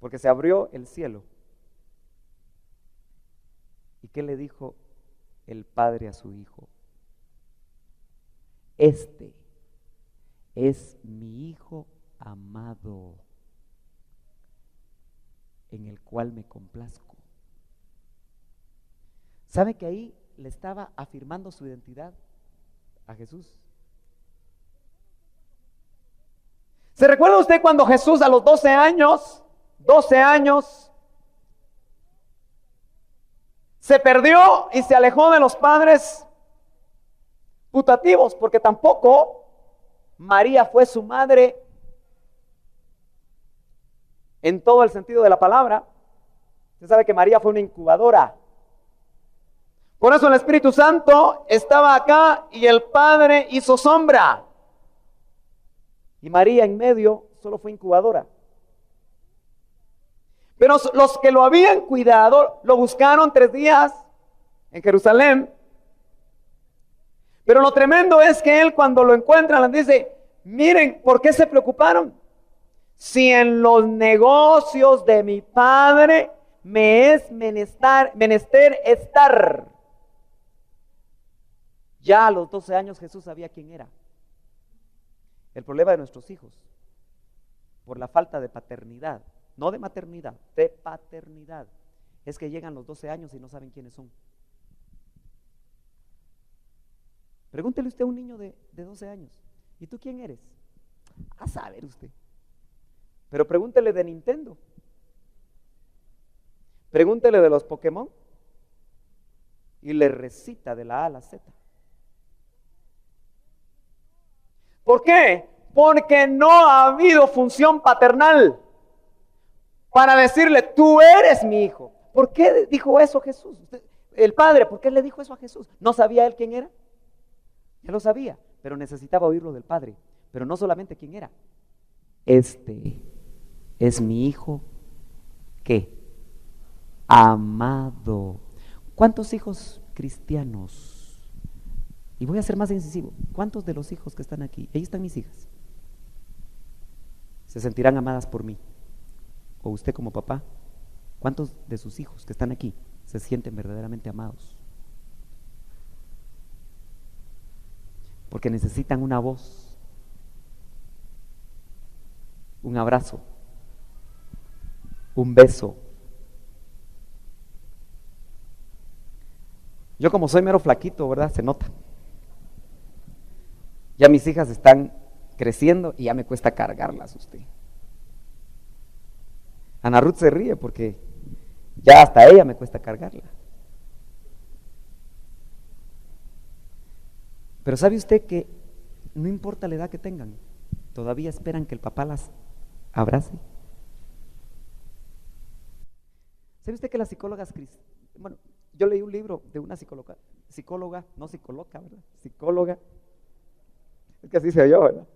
porque se abrió el cielo. ¿Y qué le dijo el Padre a su Hijo? Este es mi Hijo amado, en el cual me complazco. ¿Sabe que ahí le estaba afirmando su identidad a Jesús? ¿Se recuerda usted cuando Jesús a los 12 años, se perdió y se alejó de los padres putativos? Porque tampoco María fue su madre en todo el sentido de la palabra. Usted sabe que María fue una incubadora. Por eso el Espíritu Santo estaba acá y el Padre hizo sombra. Y María en medio solo fue incubadora. Pero los que lo habían cuidado lo buscaron 3 días en Jerusalén. Pero lo tremendo es que él, cuando lo encuentran, les dice: miren, ¿por qué se preocuparon? Si en los negocios de mi Padre me es menester estar. Ya a los 12 años Jesús sabía quién era. El problema de nuestros hijos, por la falta de paternidad, no de maternidad, de paternidad, es que llegan los 12 años y no saben quiénes son. Pregúntele usted a un niño de 12 años, ¿y tú quién eres? A saber usted. Pero pregúntele de Nintendo. Pregúntele de los Pokémon y le recita de la A a la Z. ¿Por qué? Porque no ha habido función paternal para decirle: tú eres mi hijo. ¿Por qué dijo eso Jesús? El Padre, ¿por qué le dijo eso a Jesús? ¿No sabía él quién era? Él lo sabía, pero necesitaba oírlo del Padre. Pero no solamente quién era. Este es mi hijo, ¿qué? Amado. ¿Cuántos hijos cristianos? Y voy a ser más incisivo. ¿Cuántos de los hijos que están aquí? Ahí están mis hijas. ¿Se sentirán amadas por mí? O usted como papá, ¿cuántos de sus hijos que están aquí se sienten verdaderamente amados. Porque necesitan una voz, un abrazo, un beso. Yo como soy mero flaquito, ¿verdad? Se nota. Ya mis hijas están creciendo y ya me cuesta cargarlas usted. Ana Ruth se ríe porque ya hasta ella me cuesta cargarla. Pero ¿sabe usted que no importa la edad que tengan, todavía esperan que el papá las abrace? ¿Sabe usted que las psicólogas bueno, yo leí un libro de una psicóloga, no psicóloga, ¿verdad? Psicóloga, es que así se oyó, ¿verdad?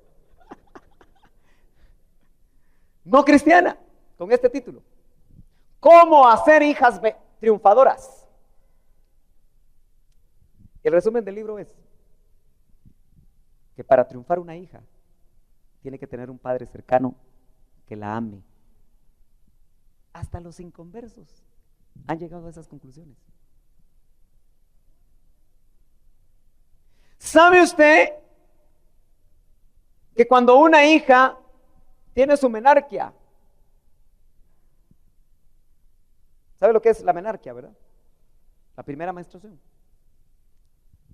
No cristiana, con este título: ¿Cómo hacer hijas triunfadoras? El resumen del libro es que para triunfar una hija tiene que tener un padre cercano que la ame. Hasta los inconversos han llegado a esas conclusiones. ¿Sabe usted que cuando una hija tiene su menarquia, ¿sabe lo que es la menarquia, verdad? La primera menstruación.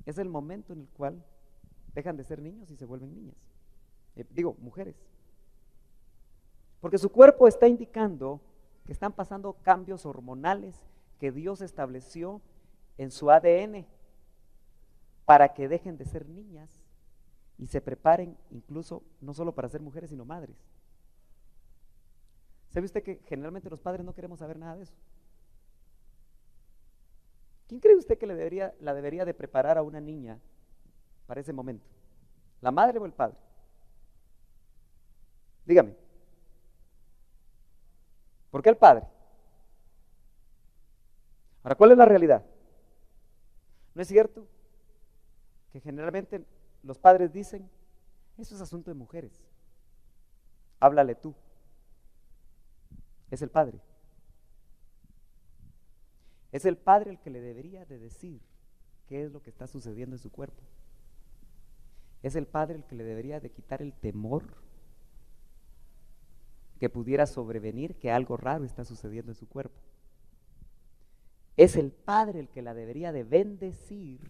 Es el momento en el cual dejan de ser niños y se vuelven niñas. Mujeres. Porque su cuerpo está indicando que están pasando cambios hormonales que Dios estableció en su ADN para que dejen de ser niñas y se preparen incluso no solo para ser mujeres, sino madres. ¿Sabe usted que generalmente los padres no queremos saber nada de eso? ¿Quién cree usted que la debería de preparar a una niña para ese momento? ¿La madre o el padre? Dígame. ¿Por qué el padre? Ahora, ¿cuál es la realidad? ¿No es cierto que generalmente los padres dicen: eso es asunto de mujeres, háblale tú? Es el padre. Es el padre el que le debería de decir qué es lo que está sucediendo en su cuerpo. Es el padre el que le debería de quitar el temor que pudiera sobrevenir que algo raro está sucediendo en su cuerpo. Es el padre el que la debería de bendecir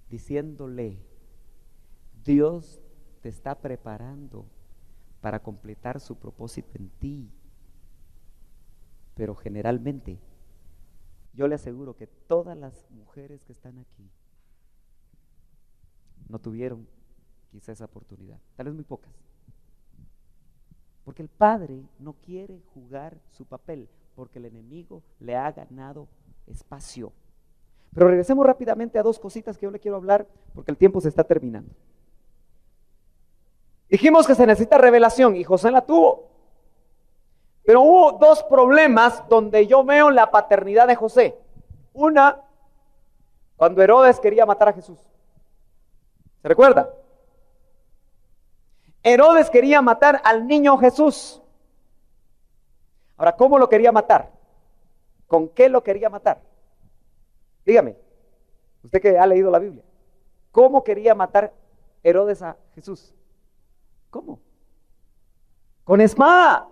diciéndole: Dios te está preparando para completar su propósito en ti. Pero generalmente, yo le aseguro que todas las mujeres que están aquí no tuvieron quizá esa oportunidad, tal vez muy pocas. Porque el padre no quiere jugar su papel, porque el enemigo le ha ganado espacio. Pero regresemos rápidamente a dos cositas que yo le quiero hablar, porque el tiempo se está terminando. Dijimos que se necesita revelación y José la tuvo. Pero hubo dos problemas donde yo veo la paternidad de José. Una, cuando Herodes quería matar a Jesús. ¿Se recuerda? Herodes quería matar al niño Jesús. Ahora, ¿cómo lo quería matar? ¿Con qué lo quería matar? Dígame, usted que ha leído la Biblia, ¿cómo quería matar Herodes a Jesús? ¿Cómo? Con espada.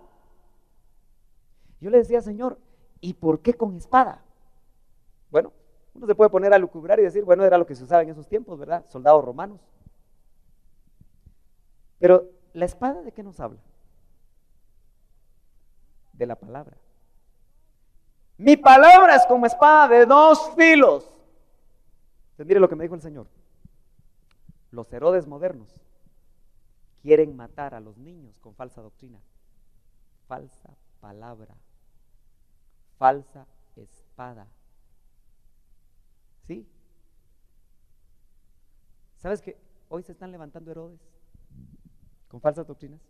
Yo le decía: Señor, ¿y por qué con espada? Bueno, uno se puede poner a lucubrar y decir: bueno, era lo que se usaba en esos tiempos, ¿verdad? Soldados romanos. Pero, ¿la espada de qué nos habla? De la palabra. Mi palabra es como espada de dos filos. Entonces, mire lo que me dijo el Señor. Los Herodes modernos quieren matar a los niños con falsa doctrina, falsa palabra, falsa espada. ¿Sí? ¿Sabes que hoy se están levantando Herodes con falsas doctrinas?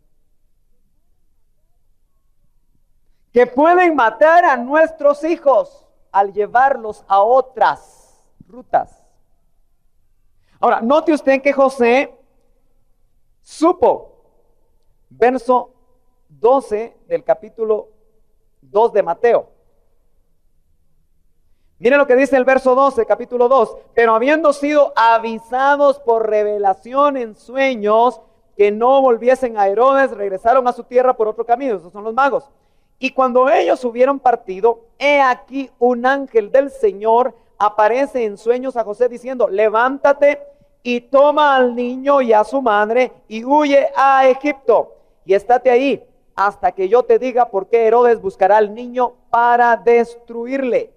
Que pueden matar a nuestros hijos al llevarlos a otras rutas. Ahora, note usted que José supo, verso 12 del capítulo 2 de Mateo, Miren lo que dice el verso 12, capítulo 2. Pero habiendo sido avisados por revelación en sueños que no volviesen a Herodes, regresaron a su tierra por otro camino. Esos son los magos. Y cuando ellos hubieron partido, he aquí un ángel del Señor aparece en sueños a José diciendo: levántate y toma al niño y a su madre y huye a Egipto. Y estate ahí hasta que yo te diga, por qué Herodes buscará al niño para destruirle.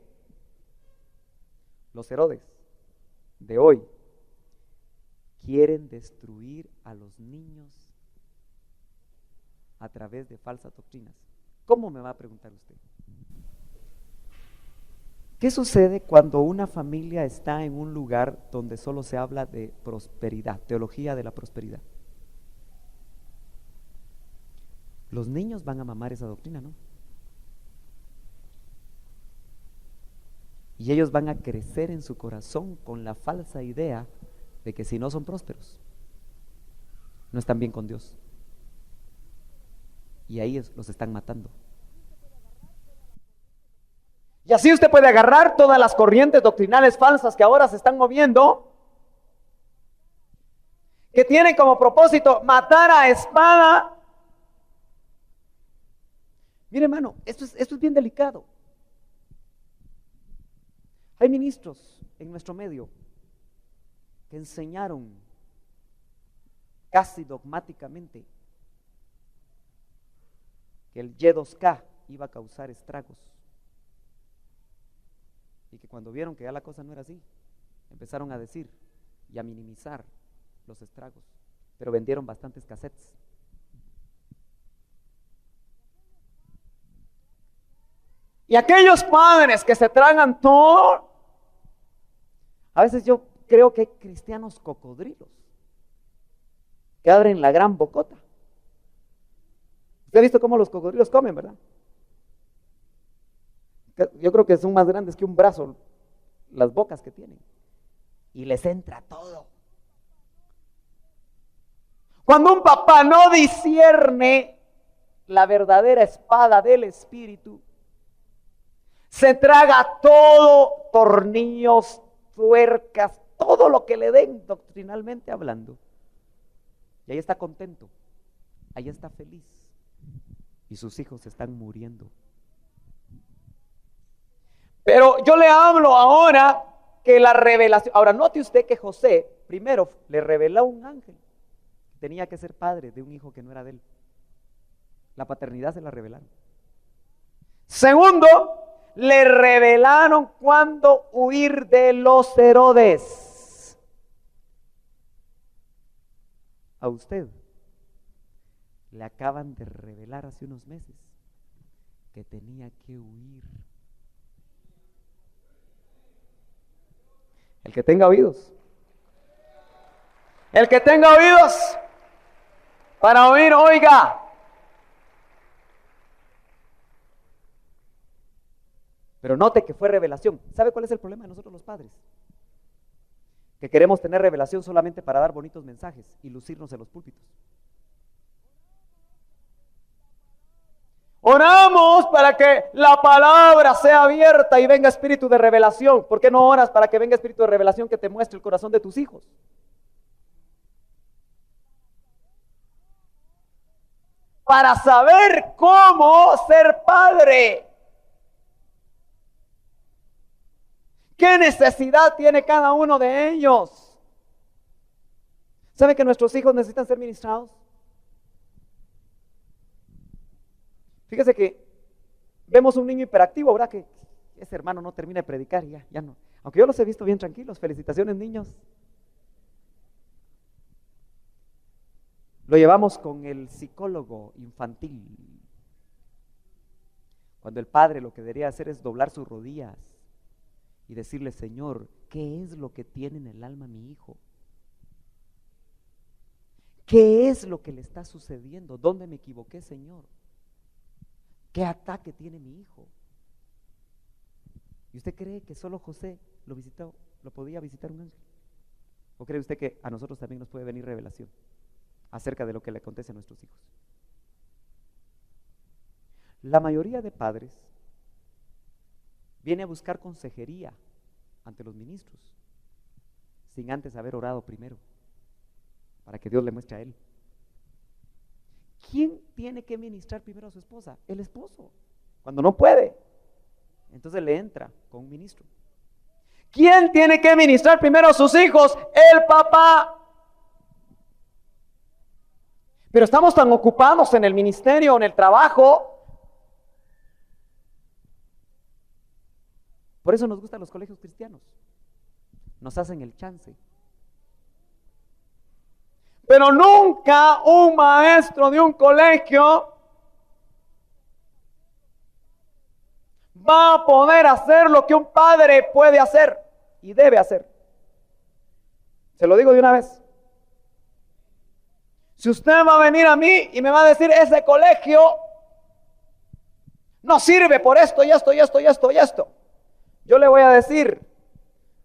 Los Herodes de hoy quieren destruir a los niños a través de falsas doctrinas. ¿Cómo, me va a preguntar usted? ¿Qué sucede cuando una familia está en un lugar donde solo se habla de prosperidad, teología de la prosperidad? Los niños van a mamar esa doctrina, ¿no? Y ellos van a crecer en su corazón con la falsa idea de que si no son prósperos, no están bien con Dios. Y ahí los están matando. Y así usted puede agarrar todas las corrientes doctrinales falsas que ahora se están moviendo, que tienen como propósito matar a espada. Mire, hermano, esto es bien delicado. Hay ministros en nuestro medio que enseñaron casi dogmáticamente que el Y2K iba a causar estragos, y que cuando vieron que ya la cosa no era así, empezaron a decir y a minimizar los estragos, pero vendieron bastantes cassettes. Y aquellos padres que se tragan todo, a veces yo creo que hay cristianos cocodrilos que abren la gran bocota. Usted ha visto cómo los cocodrilos comen, ¿verdad? Yo creo que son más grandes que un brazo las bocas que tienen, y les entra todo. Cuando un papá no discierne la verdadera espada del Espíritu, se traga todo, tornillos, tuercas, todo lo que le den doctrinalmente hablando. Y ahí está contento, ahí está feliz, y sus hijos están muriendo. Pero yo le hablo ahora que la revelación. Ahora note usted que José primero le reveló a un ángel que tenía que ser padre de un hijo que no era de él. La paternidad se la revelaron. Segundo, le revelaron cuándo huir de los Herodes. A usted le acaban de revelar hace unos meses que tenía que huir. El que tenga oídos. El que tenga oídos para oír, oiga. Pero note que fue revelación. ¿Sabe cuál es el problema de nosotros los padres? Que queremos tener revelación solamente para dar bonitos mensajes y lucirnos en los púlpitos. Oramos para que la palabra sea abierta y venga espíritu de revelación. ¿Por qué no oras para que venga espíritu de revelación que te muestre el corazón de tus hijos? Para saber cómo ser padre. ¿Qué necesidad tiene cada uno de ellos? ¿Sabe que nuestros hijos necesitan ser ministrados? Fíjese que vemos un niño hiperactivo, ¿verdad? Que ese hermano no termina de predicar y ya no. Aunque yo los he visto bien tranquilos. Felicitaciones, niños. Lo llevamos con el psicólogo infantil. Cuando el padre lo que debería hacer es doblar sus rodillas y decirle: Señor, ¿qué es lo que tiene en el alma mi hijo? ¿Qué es lo que le está sucediendo? ¿Dónde me equivoqué, Señor? ¿Qué ataque tiene mi hijo? ¿Y usted cree que solo José lo podía visitar un ángel? ¿O cree usted que a nosotros también nos puede venir revelación acerca de lo que le acontece a nuestros hijos? La mayoría de padres viene a buscar consejería ante los ministros, sin antes haber orado primero, para que Dios le muestre a él. ¿Quién tiene que ministrar primero a su esposa? El esposo. Cuando no puede, entonces le entra con un ministro. ¿Quién tiene que ministrar primero a sus hijos? El papá. Pero estamos tan ocupados en el ministerio, en el trabajo. Por eso nos gustan los colegios cristianos. Nos hacen el chance. Pero nunca un maestro de un colegio va a poder hacer lo que un padre puede hacer y debe hacer. Se lo digo de una vez. Si usted va a venir a mí y me va a decir, ese colegio no sirve por esto y esto y esto y esto y esto, yo le voy a decir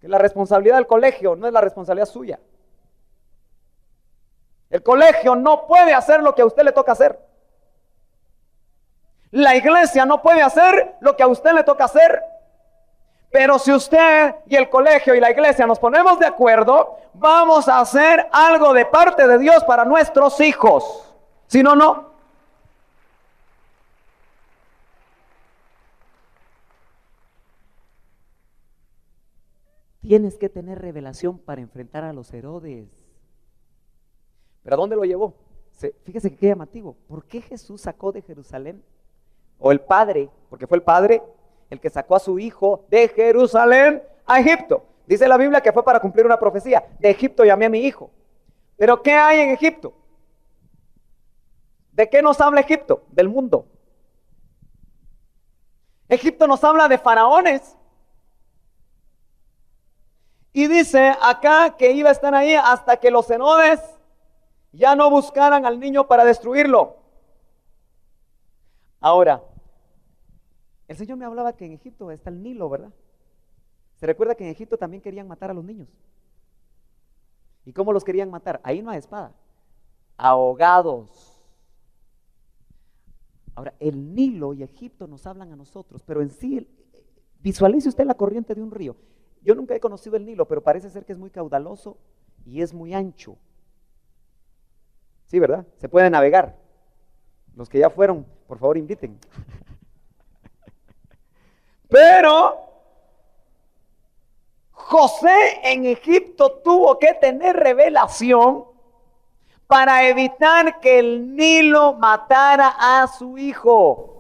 que la responsabilidad del colegio no es la responsabilidad suya. El colegio no puede hacer lo que a usted le toca hacer. La iglesia no puede hacer lo que a usted le toca hacer. Pero si usted y el colegio y la iglesia nos ponemos de acuerdo, vamos a hacer algo de parte de Dios para nuestros hijos. Si no, no. Tienes que tener revelación para enfrentar a los Herodes. ¿Pero a dónde lo llevó? Fíjese que qué llamativo. ¿Por qué Jesús sacó de Jerusalén? O el padre, porque fue el padre el que sacó a su hijo de Jerusalén a Egipto. Dice la Biblia que fue para cumplir una profecía. De Egipto llamé a mi hijo. ¿Pero qué hay en Egipto? ¿De qué nos habla Egipto? Del mundo. Egipto nos habla de faraones. Y dice acá que iba a estar ahí hasta que los Herodes ya no buscaran al niño para destruirlo. Ahora, el Señor me hablaba que en Egipto está el Nilo, ¿verdad? Se recuerda que en Egipto también querían matar a los niños. ¿Y cómo los querían matar? Ahí no hay espada, ahogados. Ahora, el Nilo y Egipto nos hablan a nosotros, pero en sí, visualice usted la corriente de un río. Yo nunca he conocido el Nilo, pero parece ser que es muy caudaloso y es muy ancho. Sí, ¿verdad? Se puede navegar. Los que ya fueron, por favor, inviten. Pero José en Egipto tuvo que tener revelación para evitar que el Nilo matara a su hijo.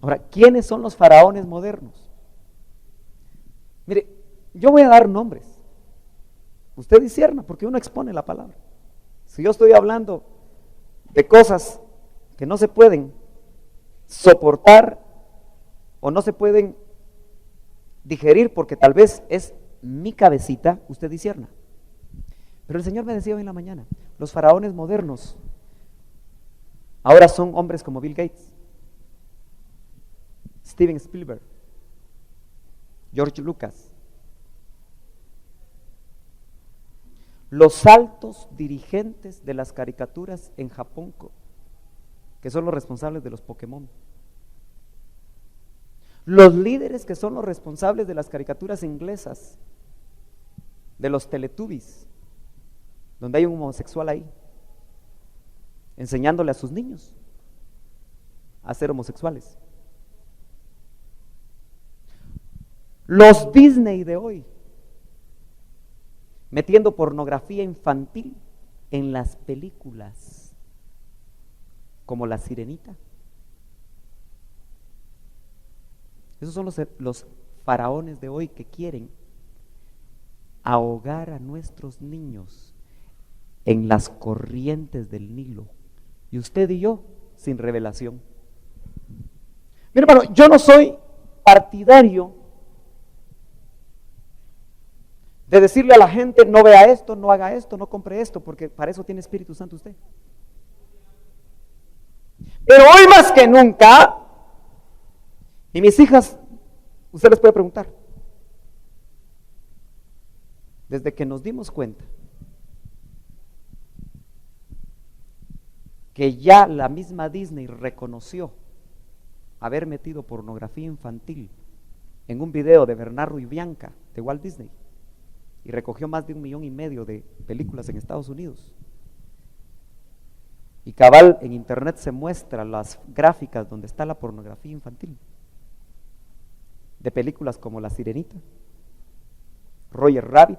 Ahora, ¿quiénes son los faraones modernos? Mire, yo voy a dar nombres. Usted discierna, porque uno expone la palabra. Si yo estoy hablando de cosas que no se pueden soportar o no se pueden digerir porque tal vez es mi cabecita, usted discierna. Pero el Señor me decía hoy en la mañana, los faraones modernos ahora son hombres como Bill Gates, Steven Spielberg, George Lucas. Los altos dirigentes de las caricaturas en Japón, que son los responsables de los Pokémon. Los líderes que son los responsables de las caricaturas inglesas, de los Teletubbies, donde hay un homosexual ahí, enseñándole a sus niños a ser homosexuales. Los Disney de hoy, metiendo pornografía infantil en las películas, como La Sirenita. Esos son los faraones de hoy que quieren ahogar a nuestros niños en las corrientes del Nilo. Y usted y yo sin revelación. Mira, hermano, yo no soy partidario de decirle a la gente, no vea esto, no haga esto, no compre esto, porque para eso tiene Espíritu Santo usted. Pero hoy más que nunca, y mis hijas, usted les puede preguntar, desde que nos dimos cuenta que ya la misma Disney reconoció haber metido pornografía infantil en un video de Bernardo y Bianca de Walt Disney y recogió más de 1,5 millones de películas en Estados Unidos. Y cabal, en internet se muestran las gráficas donde está la pornografía infantil de películas como La Sirenita, Roger Rabbit,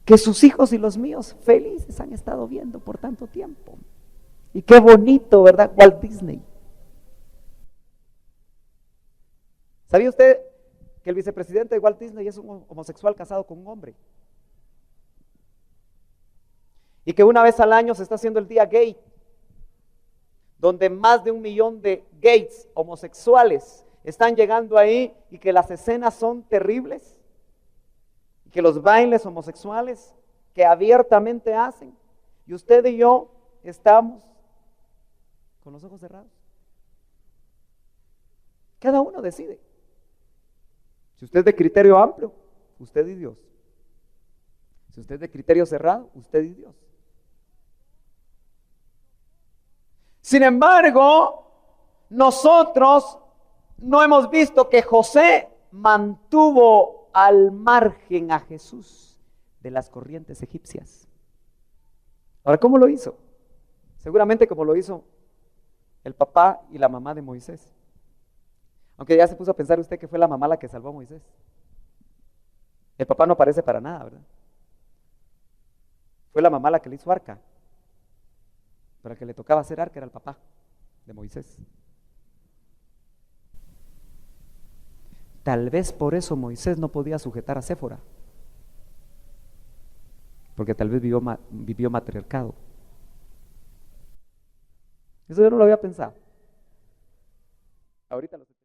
que sus hijos y los míos felices han estado viendo por tanto tiempo. Y qué bonito, ¿verdad? Walt Disney. ¿Sabía usted que el vicepresidente de Walt Disney es un homosexual casado con un hombre? Y que una vez al año se está haciendo el día gay, donde más de 1 millón de gays homosexuales están llegando ahí y que las escenas son terribles, y que los bailes homosexuales que abiertamente hacen, y usted y yo estamos con los ojos cerrados. Cada uno decide. Si usted es de criterio amplio, usted y Dios. Si usted es de criterio cerrado, usted y Dios. Sin embargo, nosotros no hemos visto que José mantuvo al margen a Jesús de las corrientes egipcias. Ahora, ¿cómo lo hizo? Seguramente como lo hizo el papá y la mamá de Moisés. Aunque ya se puso a pensar usted que fue la mamá la que salvó a Moisés. El papá no aparece para nada, ¿verdad? Fue la mamá la que le hizo arca. Pero el que le tocaba hacer arca era el papá de Moisés. Tal vez por eso Moisés no podía sujetar a Séfora, porque tal vez vivió matriarcado. Eso yo no lo había pensado. Ahorita lo sé.